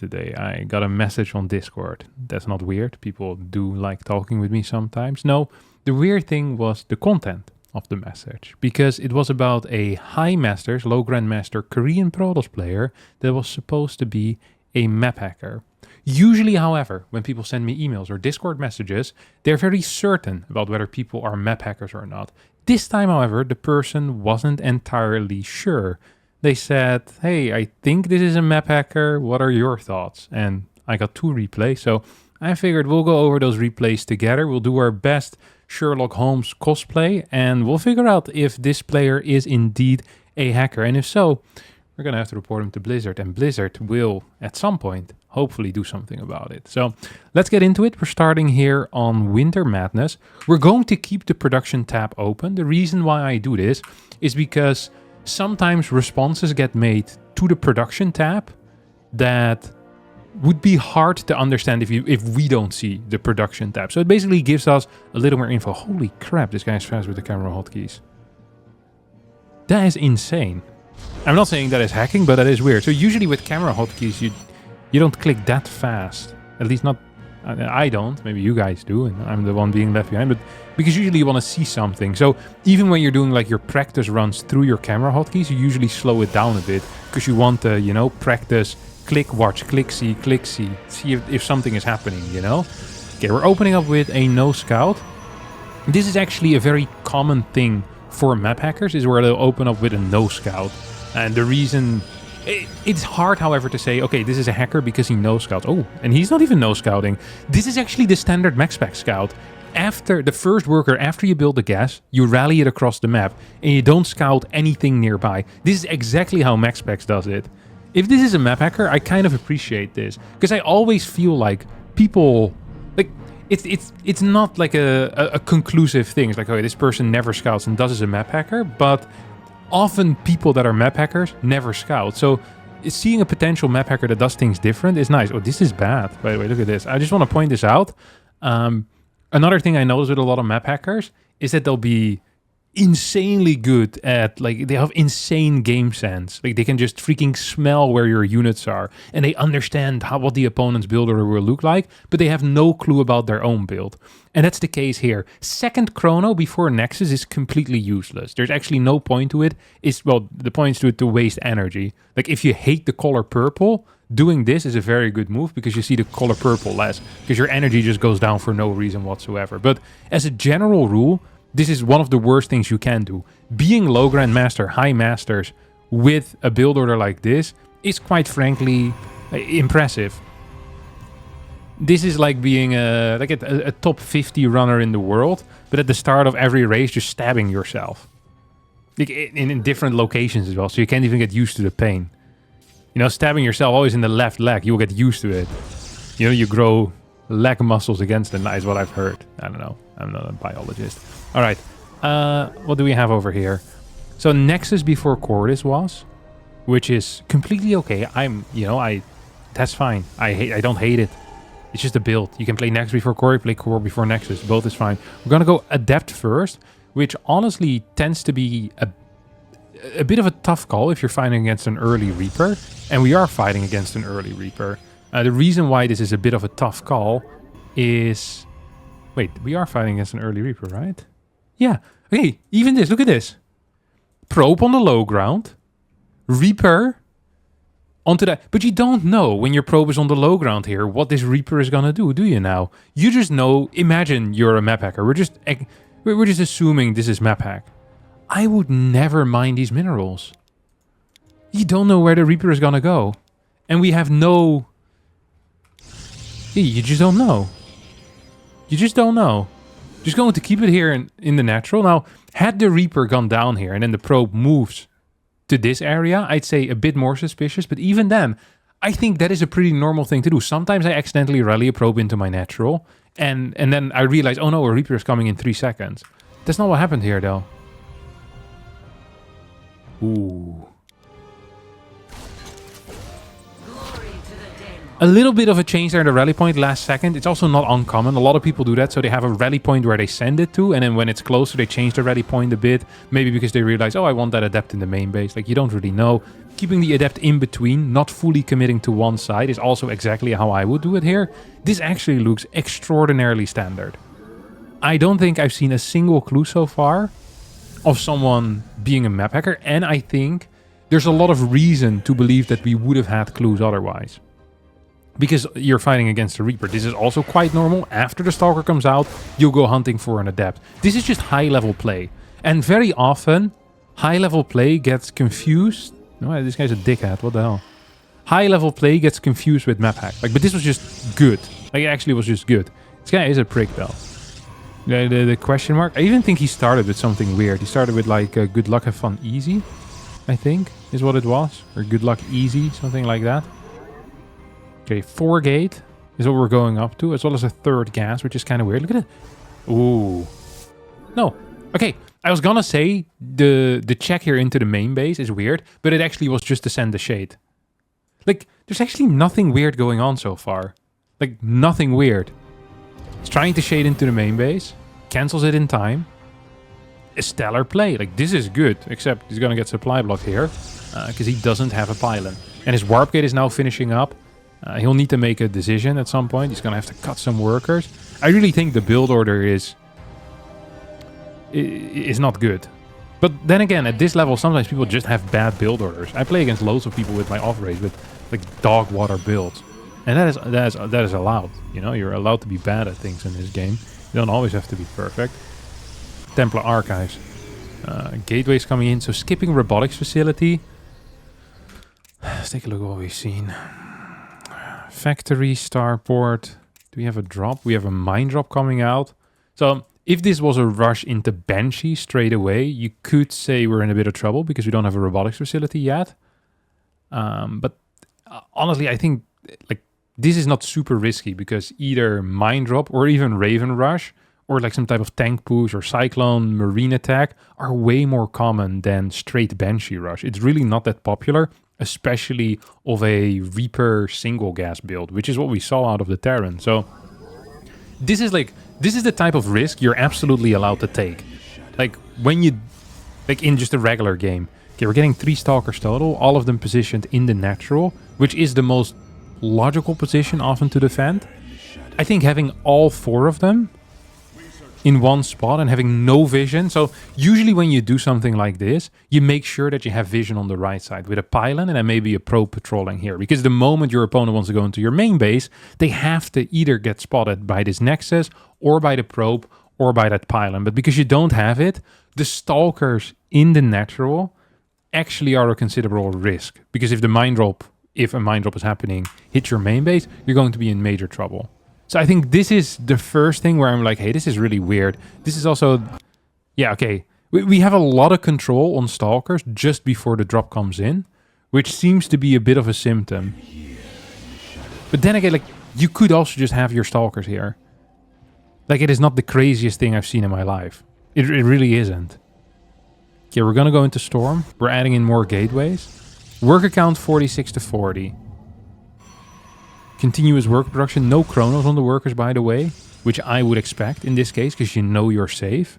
today. I got a message on Discord. That's not weird. People do like talking with me sometimes. No, the weird thing was the content of the message, because it was about a high masters, low grandmaster Korean Protoss player that was supposed to be a map hacker. Usually, however, when people send me emails or Discord messages, they're very certain about whether people are map hackers or not. This time, however, the person wasn't entirely sure. They said, hey, I think this is a map hacker. What are your thoughts? And I got 2 replays, so I figured we'll go over those replays together. We'll do our best Sherlock Holmes cosplay, and we'll figure out if this player is indeed a hacker. And if so, we're going to have to report him to Blizzard, and Blizzard will, at some point, hopefully do something about it. So let's get into it. We're starting here on Winter Madness. We're going to keep the production tab open. The reason why I do this is because sometimes responses get made to the production tab that would be hard to understand if we don't see the production tab. So it basically gives us a little more info. Holy crap, this guy's fast with the camera hotkeys. That is insane. I'm not saying that is hacking, but that is weird. So usually with camera hotkeys, you don't click that fast. At least not, I don't. Maybe you guys do, and I'm the one being left behind. But because usually you want to see something. So even when you're doing like your practice runs through your camera hotkeys, you usually slow it down a bit because you want to, you know, practice. Click, watch, click, see if something is happening, you know? Okay, we're opening up with a no scout. This is actually a very common thing for map hackers, is where they'll open up with a no scout. And the reason... It's hard, however, to say, okay, this is a hacker because he no scouts. Oh, and he's not even no scouting. This is actually the standard max spec scout. After the first worker, after you build the gas, you rally it across the map, and you don't scout anything nearby. This is exactly how max specs does it. If this is a map hacker, I kind of appreciate this, because I always feel like people, like, it's not like a conclusive thing. It's like, okay, this person never scouts and thus is a map hacker, but often people that are map hackers never scout. So seeing a potential map hacker that does things different is nice. Oh, this is bad. By the way, look at this. I just want to point this out. Another thing I notice with a lot of map hackers is that they'll be insanely good at, like, they have insane game sense. Like, they can just freaking smell where your units are, and they understand what the opponent's build order will look like, but they have no clue about their own build. And that's the case here. Second chrono before Nexus is completely useless. There's actually no point to it. The point is to it to waste energy. Like, if you hate the color purple, doing this is a very good move because you see the color purple less, because your energy just goes down for no reason whatsoever. But as a general rule, this is one of the worst things you can do. Being low grandmaster, high masters with a build order like this is quite frankly impressive. This is like being a top 50 runner in the world, but at the start of every race just stabbing yourself. Like in different locations as well, so you can't even get used to the pain. You know, stabbing yourself always in the left leg, you'll get used to it. You know, you grow leg muscles against it, is what I've heard. I don't know. I'm not a biologist. All right, what do we have over here? So Nexus before Cordis was, which is completely okay. That's fine. I don't hate it. It's just a build. You can play Nexus before Core, play Core before Nexus. Both is fine. We're gonna go Adept first, which honestly tends to be a bit of a tough call if you're fighting against an early Reaper, and we are fighting against an early Reaper. The reason why this is a bit of a tough call is... Wait, we are fighting against an early Reaper, right? Yeah. Okay, even this. Look at this. Probe on the low ground. Reaper onto that. But you don't know when your probe is on the low ground here what this Reaper is going to do you now? You just know... Imagine you're a map hacker. We're just assuming this is map hack. I would never mine these minerals. You don't know where the Reaper is going to go. And we have no... You just don't know. You just don't know. Just going to keep it here in the natural. Now, had the Reaper gone down here and then the probe moves to this area, I'd say a bit more suspicious. But even then, I think that is a pretty normal thing to do. Sometimes I accidentally rally a probe into my natural. And then I realize, oh no, a Reaper is coming in 3 seconds. That's not what happened here, though. Ooh. A little bit of a change there in the rally point last second. It's also not uncommon. A lot of people do that. So they have a rally point where they send it to, and then when it's closer, they change the rally point a bit. Maybe because they realize, oh, I want that adept in the main base. Like, you don't really know. keeping the Adept in between, not fully committing to one side, is also exactly how I would do it here. This actually looks extraordinarily standard. I don't think I've seen a single clue so far of someone being a map hacker, and I think there's a lot of reason to believe that we would have had clues otherwise. Because you're fighting against the Reaper. This is also quite normal. After the Stalker comes out, you'll go hunting for an Adept. This is just high-level play. And very often, high-level play gets confused. No, this guy's a dickhead. What the hell? High-level play gets confused with map hack. Like, but this was just good. Like, it actually was just good. This guy is a prick, though. The question mark. I even think he started with something weird. He started with, like, good luck, have fun, easy, I think, is what it was. Or good luck, easy, something like that. Okay, 4 gate is what we're going up to, as well as a 3rd gas, which is kind of weird. Look at it. Ooh. No. Okay, I was gonna say the check here into the main base is weird, but it actually was just to send the shade. Like, there's actually nothing weird going on so far. Like, nothing weird. It's trying to shade into the main base, cancels it in time. A stellar play. Like, this is good, except he's gonna get supply blocked here, because he doesn't have a pylon. And his warp gate is now finishing up. He'll need to make a decision at some point. He's going to have to cut some workers. I really think the build order is not good. But then again, at this level, sometimes people just have bad build orders. I play against loads of people with my off-rate with like dog water builds. And that is allowed. You know, you're allowed to be bad at things in this game. You don't always have to be perfect. Templar Archives. Gateways coming in. So skipping robotics facility. Let's take a look at what we've seen. Factory, starport. Do we have a drop? We have a mine drop coming out. So if this was a rush into Banshee straight away, you could say we're in a bit of trouble because we don't have a robotics facility yet. But honestly, I think like this is not super risky because either mine drop or even Raven rush or like some type of tank push or cyclone marine attack are way more common than straight Banshee rush. It's really not that popular, especially of a Reaper single gas build, which is what we saw out of the Terran. So this is the type of risk you're absolutely allowed to take. Like when you, like in just a regular game. Okay, we're getting 3 Stalkers total, all of them positioned in the natural, which is the most logical position often to defend. I think having all 4 of them in one spot and having no vision. So usually when you do something like this, you make sure that you have vision on the right side with a pylon and then maybe a probe patrolling here. Because the moment your opponent wants to go into your main base, they have to either get spotted by this nexus or by the probe or by that pylon. But because you don't have it, the Stalkers in the natural actually are a considerable risk. Because if a mine drop is happening, hit your main base, you're going to be in major trouble. So I think this is the first thing where I'm like, hey, this is really weird. This is also, yeah, okay. We have a lot of control on Stalkers just before the drop comes in, which seems to be a bit of a symptom. But then again, like, you could also just have your Stalkers here. Like, it is not the craziest thing I've seen in my life. It really isn't. Okay, we're going to go into Storm. We're adding in more gateways. Worker count 46 to 40. Continuous work production, no chronos on the workers, by the way, which I would expect in this case, because you know you're safe.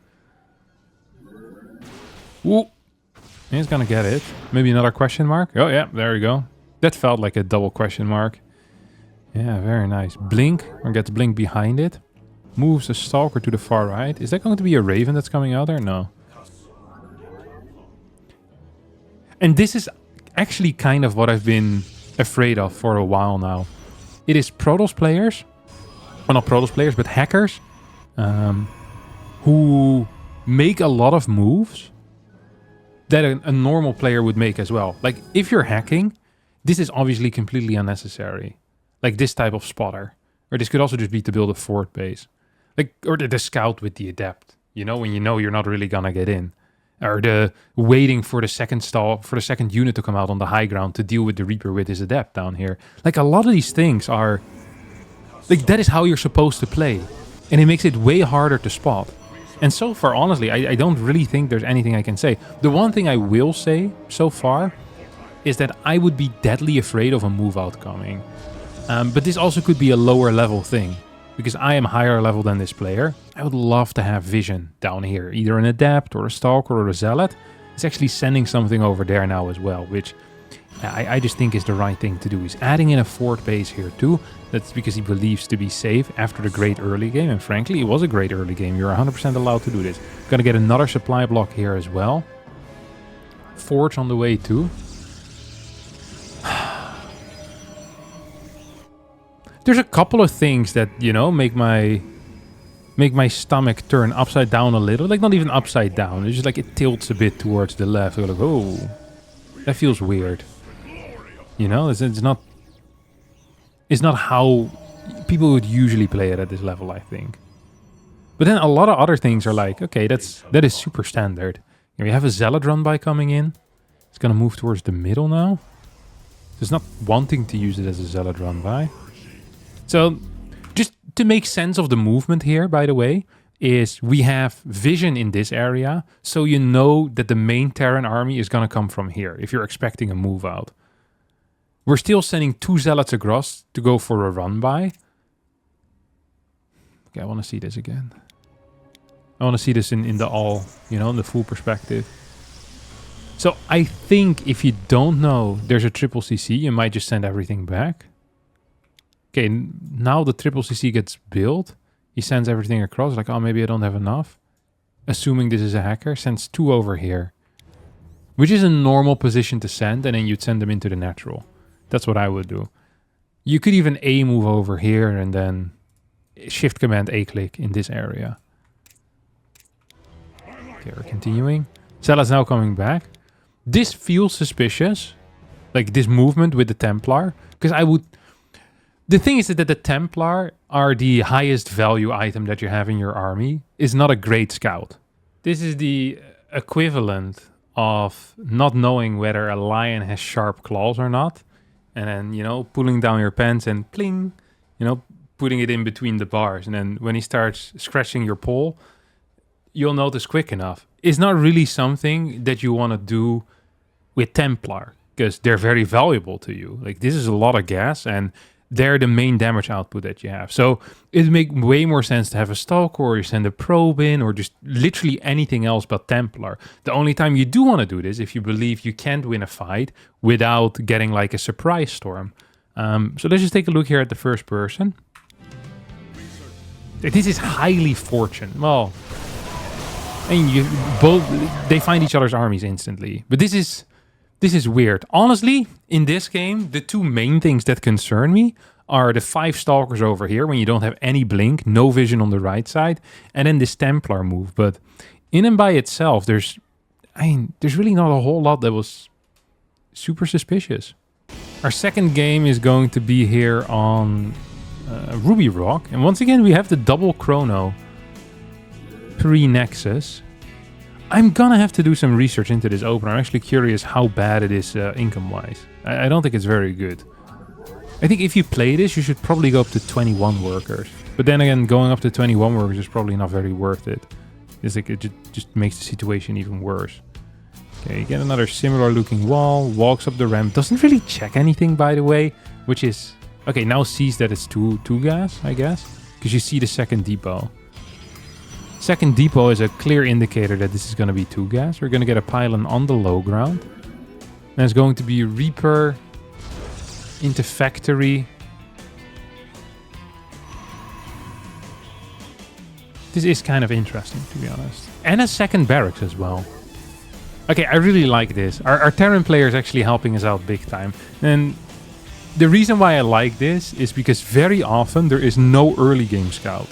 Ooh, he's gonna get it. Maybe another question mark. Oh yeah, there you go. That felt like a double question mark. Yeah, very nice. Blink, or gets Blink behind it. Moves a Stalker to the far right. Is that going to be a Raven that's coming out there? No. And this is actually kind of what I've been afraid of for a while now. It is Protoss players, well not Protoss players, but hackers, who make a lot of moves that a normal player would make as well. Like, if you're hacking, this is obviously completely unnecessary. Like this type of spotter. Or this could also just be to build a fort base. Like, or the scout with the Adept. You know, when you know you're not really gonna get in. Or the waiting for the second unit to come out on the high ground to deal with the Reaper with his Adept down here. Like, a lot of these things are... like, that is how you're supposed to play. And it makes it way harder to spot. And so far, honestly, I don't really think there's anything I can say. The one thing I will say so far is that I would be deadly afraid of a move out coming. But this also could be a lower level thing. Because I am higher level than this player. I would love to have vision down here. Either an Adept or a Stalker or a Zealot. It's actually sending something over there now as well. Which I just think is the right thing to do. He's adding in a fort base here too. That's because he believes to be safe after the great early game. And frankly, it was a great early game. You're 100% allowed to do this. Gonna get another supply block here as well. Forge on the way too. There's a couple of things that, you know, make my stomach turn upside down a little. Like, not even upside down. It's just like it tilts a bit towards the left. Like, oh, that feels weird. You know, it's not how people would usually play it at this level, I think. But then a lot of other things are like, okay, that is super standard. You know, you have a Zealot run by coming in. It's gonna move towards the middle now. It's not wanting to use it as a Zealot run by. So, just to make sense of the movement here, by the way, is we have vision in this area, so you know that the main Terran army is gonna come from here, if you're expecting a move out. We're still sending 2 Zealots across to go for a run by. Okay, I want to see this again. I want to see this in the all, you know, in the full perspective. So I think if you don't know there's a triple CC, you might just send everything back. Okay, now the triple CC gets built. He sends everything across, like, oh, maybe I don't have enough. Assuming this is a hacker, sends 2 over here. Which is a normal position to send, and then you'd send them into the natural. That's what I would do. You could even A move over here and then shift command A click in this area. Okay, we're continuing. Zealot's now coming back. This feels suspicious. Like this movement with the Templar. Because I would... The thing is that the Templar are the highest value item that you have in your army. Is not a great scout. This is the equivalent of not knowing whether a lion has sharp claws or not. And then, you know, pulling down your pants and pling, you know, putting it in between the bars. And then when he starts scratching your pole, you'll notice quick enough. It's not really something that you want to do with Templar, because they're very valuable to you. Like, this is a lot of gas, and they're the main damage output that you have. So it would make way more sense to have a Stalker, or you send a Probe in, or just literally anything else but Templar. The only time you do want to do this, if you believe you can't win a fight without getting like a surprise storm. So let's just take a look here at the first person. This is highly fortune. Well, and they find each other's armies instantly. But this is weird. Honestly, in this game, the 2 main things that concern me are the 5 Stalkers over here when you don't have any blink, no vision on the right side, and then this Templar move. But in and by itself, there's really not a whole lot that was super suspicious. Our second game is going to be here on Ruby Rock. And once again, we have the double chrono pre-Nexus. I'm gonna have to do some research into this open. I'm actually curious how bad it is income-wise. I don't think it's very good. I think if you play this, you should probably go up to 21 workers. But then again, going up to 21 workers is probably not very worth it. It's like it just makes the situation even worse. Okay, you get another similar looking wall, walks up the ramp, doesn't really check anything, by the way, which is... Okay, now sees that it's two gas, I guess, because you see the second depot. Second depot is a clear indicator that this is going to be 2 gas. We're going to get a pylon on the low ground. And it's going to be Reaper into factory. This is kind of interesting, to be honest. And a second barracks as well. Okay, I really like this. Our Terran player is actually helping us out big time. And the reason why I like this is because very often there is no early game scout.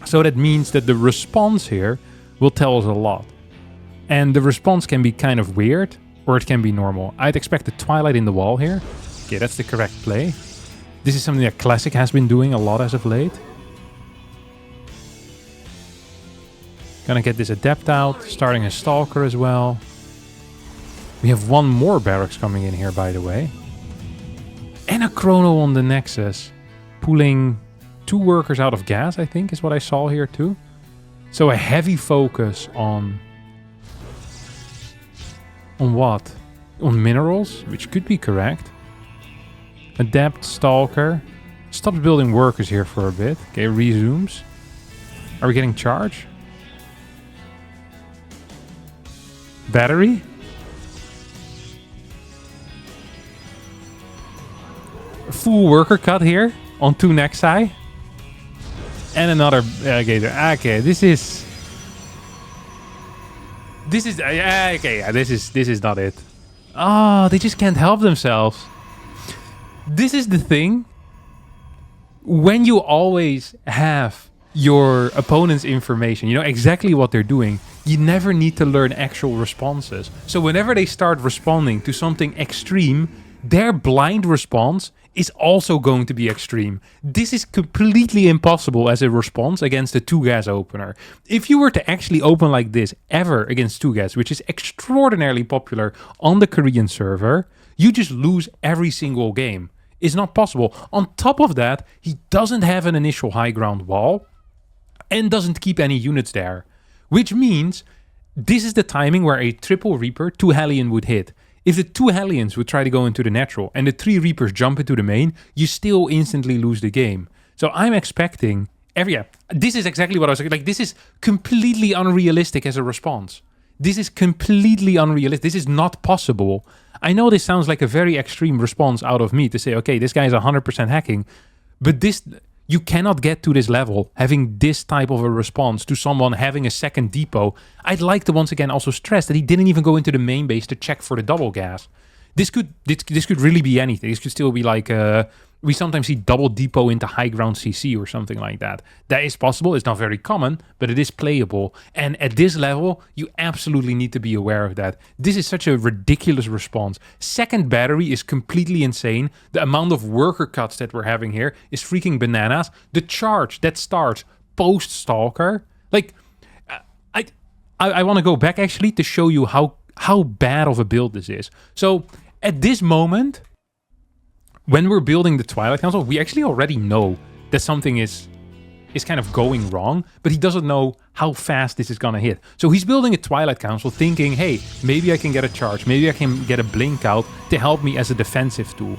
So that means that the response here will tell us a lot. And the response can be kind of weird, or it can be normal. I'd expect the Twilight in the wall here. Okay, that's the correct play. This is something that Classic has been doing a lot as of late. Gonna get this Adept out, starting a Stalker as well. We have 1 more barracks coming in here, by the way. And a Chrono on the Nexus, pulling 2 workers out of gas, I think, is what I saw here too. So a heavy focus on what? On minerals, which could be correct. Adept, Stalker. Stops building workers here for a bit. Okay, resumes. Are we getting charge? Battery? full worker cut here on 2 Nexi. And another gator. Okay, this is okay. Yeah, this is not it. Oh, they just can't help themselves. This is the thing. When you always have your opponent's information, you know exactly what they're doing, you never need to learn actual responses. So whenever they start responding to something extreme, their blind response is also going to be extreme. This is completely impossible as a response against a 2-gas opener. If you were to actually open like this ever against 2-gas, which is extraordinarily popular on the Korean server, you just lose every single game. It's not possible. On top of that, he doesn't have an initial high ground wall and doesn't keep any units there, which means this is the timing where a triple Reaper 2 Hellion would hit. If the 2 Hellions would try to go into the natural and the 3 Reapers jump into the main, you still instantly lose the game. So I'm expecting this is exactly what I was like. This is completely unrealistic as a response. This is completely unrealistic. This is not possible. I know this sounds like a very extreme response out of me to say, okay, this guy is 100% hacking, but you cannot get to this level having this type of a response to someone having a second depot. I'd like to once again also stress that he didn't even go into the main base to check for the double gas. This could really be anything. This could still be like we sometimes see double depot into high ground CC or something like that. That is possible. It's not very common, but it is playable. And at this level, you absolutely need to be aware of that. This is such a ridiculous response. Second battery is completely insane. The amount of worker cuts that we're having here is freaking bananas. The charge that starts post Stalker, like I want to go back actually to show you how bad of a build this is. So at this moment, when we're building the Twilight Council, we actually already know that something is kind of going wrong, but he doesn't know how fast this is gonna hit. So he's building a Twilight Council thinking, hey, maybe I can get a charge, maybe I can get a blink out to help me as a defensive tool.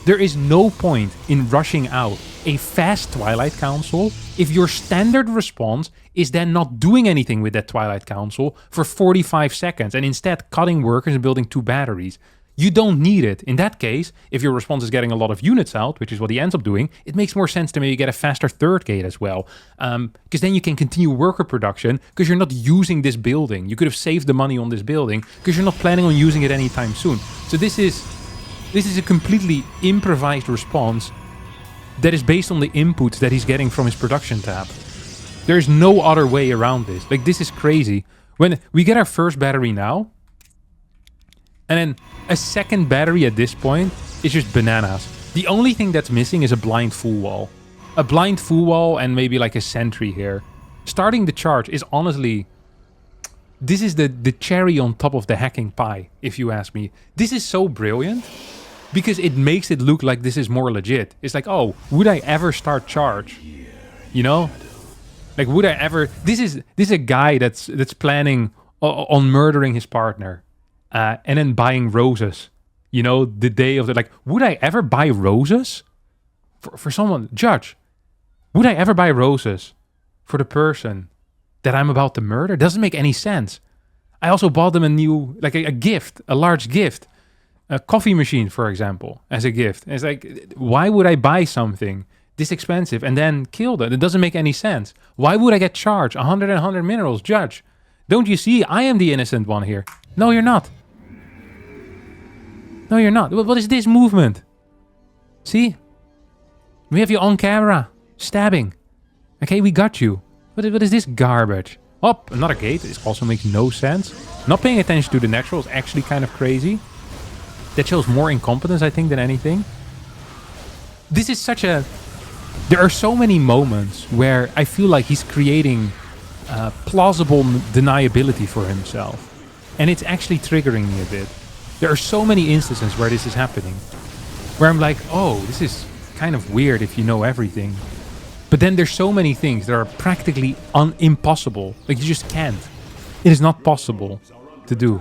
There is no point in rushing out a fast Twilight Council if your standard response is then not doing anything with that Twilight Council for 45 seconds and instead cutting workers and building 2 batteries. You don't need it. In that case, if your response is getting a lot of units out, which is what he ends up doing, it makes more sense to maybe get a faster third gate as well. Because then you can continue worker production because you're not using this building. You could have saved the money on this building because you're not planning on using it anytime soon. So this is a completely improvised response that is based on the inputs that he's getting from his production tab. There's no other way around this. Like, this is crazy. When we get our first battery now, and then a second battery at this point is just bananas. The only thing that's missing is a blind full wall. A blind full wall and maybe like a sentry here. Starting the charge is honestly... This is the cherry on top of the hacking pie, if you ask me. This is so brilliant because it makes it look like this is more legit. It's like, oh, would I ever start charge? You know? Like, would I ever... This is a guy that's planning on murdering his partner. And then buying roses, you know, the day of the, like, would I ever buy roses for someone? Judge, would I ever buy roses for the person that I'm about to murder? Doesn't make any sense. I also bought them a new, like a gift, a large gift, a coffee machine, for example, as a gift. And it's like, why would I buy something this expensive and then kill them? It doesn't make any sense. Why would I get charged 100 minerals? Judge, don't you see? I am the innocent one here. No, you're not. No, you're not. What is this movement? See? We have you on camera. Stabbing. Okay, we got you. What is this garbage? Oh, another gate. This also makes no sense. Not paying attention to the natural is actually kind of crazy. That shows more incompetence, I think, than anything. This is such a... There are so many moments where I feel like he's creating plausible deniability for himself. And it's actually triggering me a bit. There are so many instances where this is happening. Where I'm like, oh, this is kind of weird if you know everything. But then there's so many things that are practically impossible. Like, you just can't. It is not possible to do.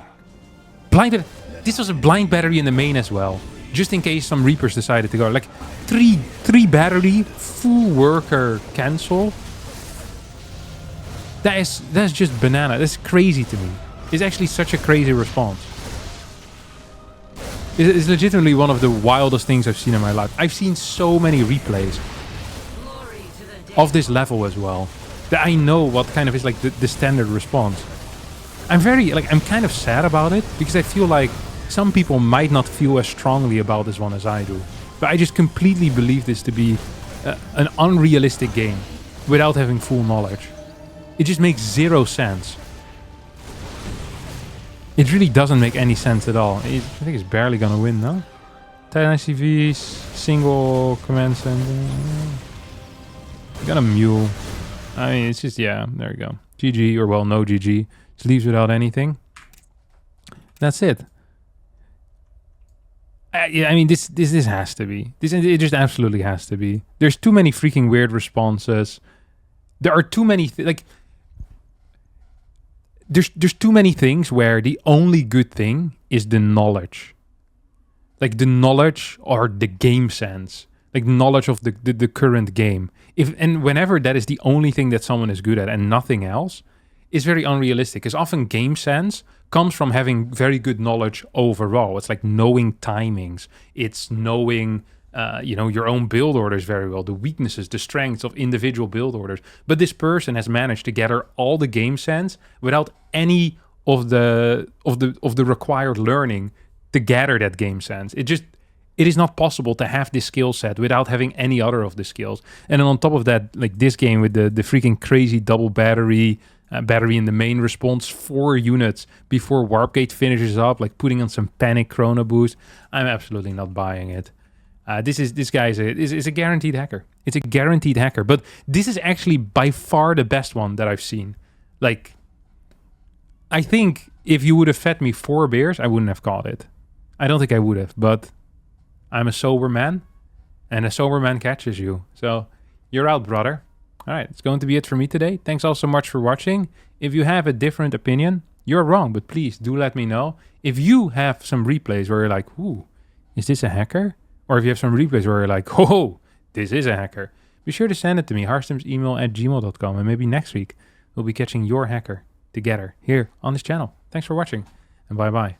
This was a blind battery in the main as well. Just in case some Reapers decided to go. Like, three battery, full worker cancel. That's just banana. That's crazy to me. It's actually such a crazy response. It's legitimately one of the wildest things I've seen in my life. I've seen so many replays of this level as well, that I know what kind of is like the standard response. I'm kind of sad about it, because I feel like some people might not feel as strongly about this one as I do. But I just completely believe this to be an unrealistic game without having full knowledge. It just makes zero sense. It really doesn't make any sense at all. I think it's barely gonna win, no? 10 ICVs, single commands, and got a mule. I mean, it's just, yeah, there you go. GG, or well, no GG. Just leaves without anything. That's it. Yeah, I mean, this has to be. It just absolutely has to be. There's too many freaking weird responses. There are too many like. There's too many things where the only good thing is the knowledge. Like the knowledge or the game sense. Like knowledge of the current game. And whenever that is the only thing that someone is good at and nothing else, is very unrealistic. Because often game sense comes from having very good knowledge overall. It's like knowing timings. It's knowing your own build orders very well, the weaknesses, the strengths of individual build orders. But this person has managed to gather all the game sense without any of the required learning to gather that game sense. It is not possible to have this skill set without having any other of the skills. And then on top of that, like this game with the freaking crazy double battery in the main response, 4 units before Warp Gate finishes up, like putting on some panic chrono boost. I'm absolutely not buying it. This guy is a guaranteed hacker. It's a guaranteed hacker. But this is actually by far the best one that I've seen. Like, I think if you would have fed me 4 beers, I wouldn't have caught it. I don't think I would have, but I'm a sober man, and a sober man catches you. So you're out, brother. All right, it's going to be it for me today. Thanks all so much for watching. If you have a different opinion, you're wrong, but please do let me know. If you have some replays where you're like, ooh, is this a hacker? Or if you have some replays where you're like, oh, this is a hacker, be sure to send it to me, harstemsemail@gmail.com, and maybe next week we'll be catching your hacker together here on this channel. Thanks for watching, and bye-bye.